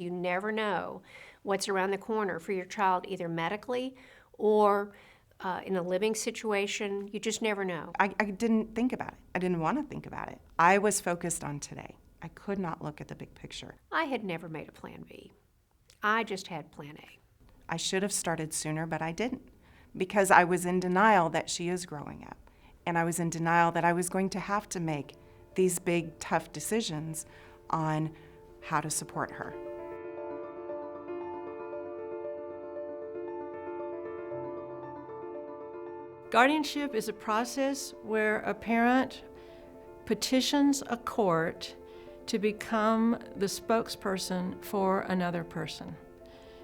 You never know what's around the corner for your child, either medically or in a living situation. You just never know. I didn't think about it. I didn't want to think about it. I was focused on today. I could not look at the big picture. I had never made a plan B. I just had plan A. I should have started sooner, but I didn't, because I was in denial that she is growing up. And I was in denial that I was going to have to make these big, tough decisions on how to support her. Guardianship is a process where a parent petitions a court to become the spokesperson for another person,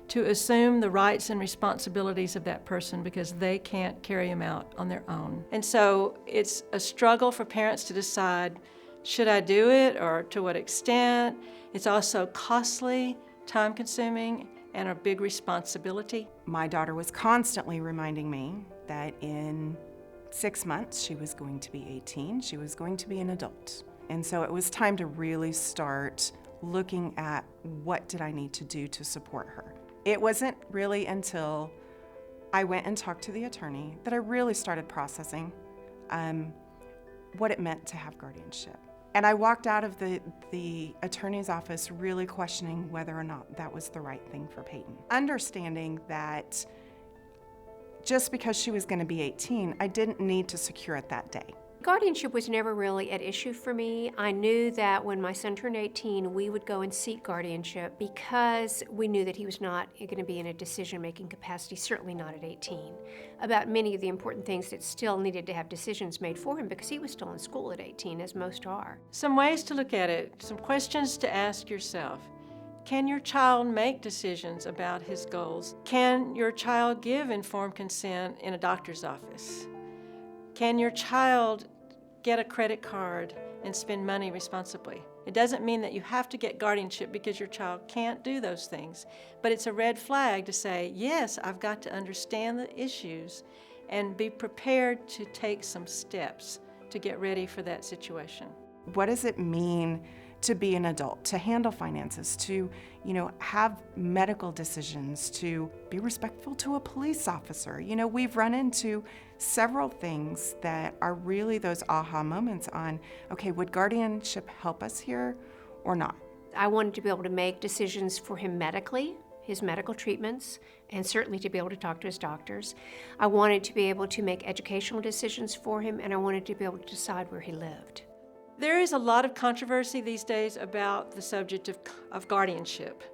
to assume the rights and responsibilities of that person because they can't carry them out on their own. And so it's a struggle for parents to decide, should I do it or to what extent? It's also costly, time-consuming, and a big responsibility. My daughter was constantly reminding me that in 6 months she was going to be 18, she was going to be an adult. And so it was time to really start looking at what did I need to do to support her. It wasn't really until I went and talked to the attorney that I really started processing what it meant to have guardianship. And I walked out of the attorney's office really questioning whether or not that was the right thing for Peyton. Understanding that just because she was going to be 18, I didn't need to secure it that day. Guardianship was never really at issue for me. I knew that when my son turned 18, we would go and seek guardianship because we knew that he was not going to be in a decision-making capacity, certainly not at 18, about many of the important things that still needed to have decisions made for him because he was still in school at 18, as most are. Some ways to look at it, some questions to ask yourself. Can your child make decisions about his goals? Can your child give informed consent in a doctor's office? Can your child get a credit card and spend money responsibly? It doesn't mean that you have to get guardianship because your child can't do those things, but it's a red flag to say, yes, I've got to understand the issues and be prepared to take some steps to get ready for that situation. What does it mean to be an adult, to handle finances, to, have medical decisions, to be respectful to a police officer? We've run into several things that are really those aha moments on, okay, would guardianship help us here or not? I wanted to be able to make decisions for him medically, his medical treatments, and certainly to be able to talk to his doctors. I wanted to be able to make educational decisions for him, and I wanted to be able to decide where he lived. There is a lot of controversy these days about the subject of guardianship.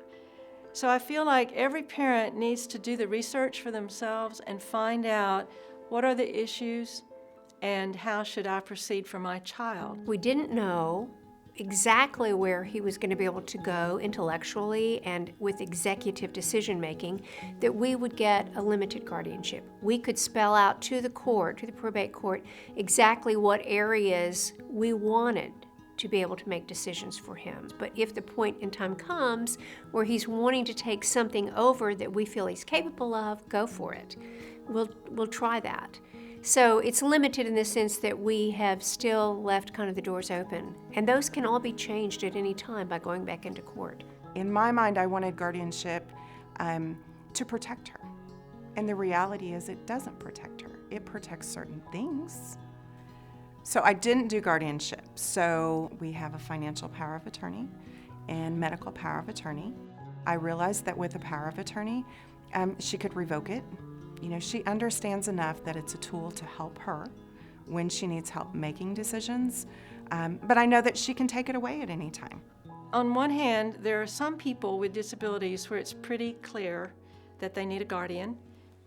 So I feel like every parent needs to do the research for themselves and find out what are the issues and how should I proceed for my child. We didn't know exactly where he was going to be able to go intellectually and with executive decision making, that we would get a limited guardianship. We could spell out to the court, to the probate court, exactly what areas we wanted to be able to make decisions for him. But if the point in time comes where he's wanting to take something over that we feel he's capable of, go for it. We'll try that. So it's limited in the sense that we have still left kind of the doors open. And those can all be changed at any time by going back into court. In my mind, I wanted guardianship to protect her. And the reality is it doesn't protect her. It protects certain things. So I didn't do guardianship. So we have a financial power of attorney and medical power of attorney. I realized that with a power of attorney, she could revoke it. She understands enough that it's a tool to help her when she needs help making decisions, but I know that she can take it away at any time. On one hand, there are some people with disabilities where it's pretty clear that they need a guardian,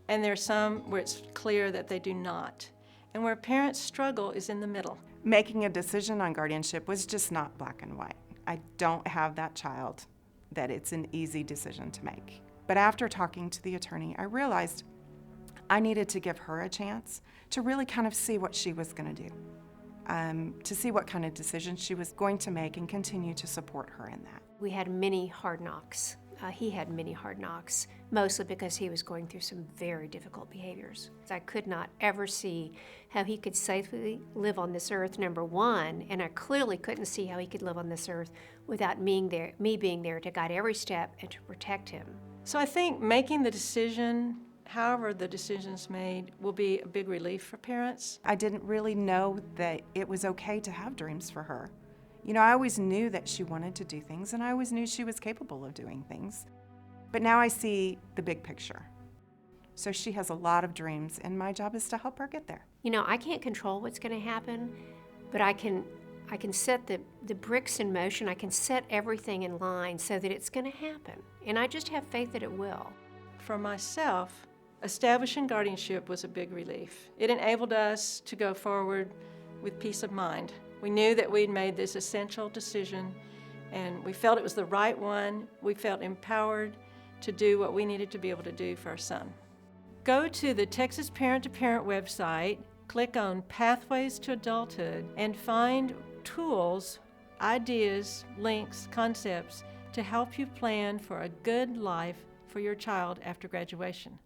and there are some where it's clear that they do not. And where parents struggle is in the middle. Making a decision on guardianship was just not black and white. I don't have that child that it's an easy decision to make. But after talking to the attorney, I realized I needed to give her a chance to really kind of see what she was going to do, to see what kind of decisions she was going to make and continue to support her in that. We had many hard knocks he had many hard knocks, mostly because he was going through some very difficult behaviors. I could not ever see how he could safely live on this earth, number one, and I clearly couldn't see how he could live on this earth without me being there to guide every step and to protect him. So I think making the decision, however the decision's made, will be a big relief for parents. I didn't really know that it was okay to have dreams for her. You know, I always knew that she wanted to do things, and I always knew she was capable of doing things. But now I see the big picture. So she has a lot of dreams, and my job is to help her get there. You know, I can't control what's going to happen, but I can set the bricks in motion. I can set everything in line so that it's going to happen. And I just have faith that it will. For myself, establishing guardianship was a big relief. It enabled us to go forward with peace of mind. We knew that we'd made this essential decision, and we felt it was the right one. We felt empowered to do what we needed to be able to do for our son. Go to the Texas Parent to Parent website, click on Pathways to Adulthood, and find tools, ideas, links, concepts to help you plan for a good life for your child after graduation.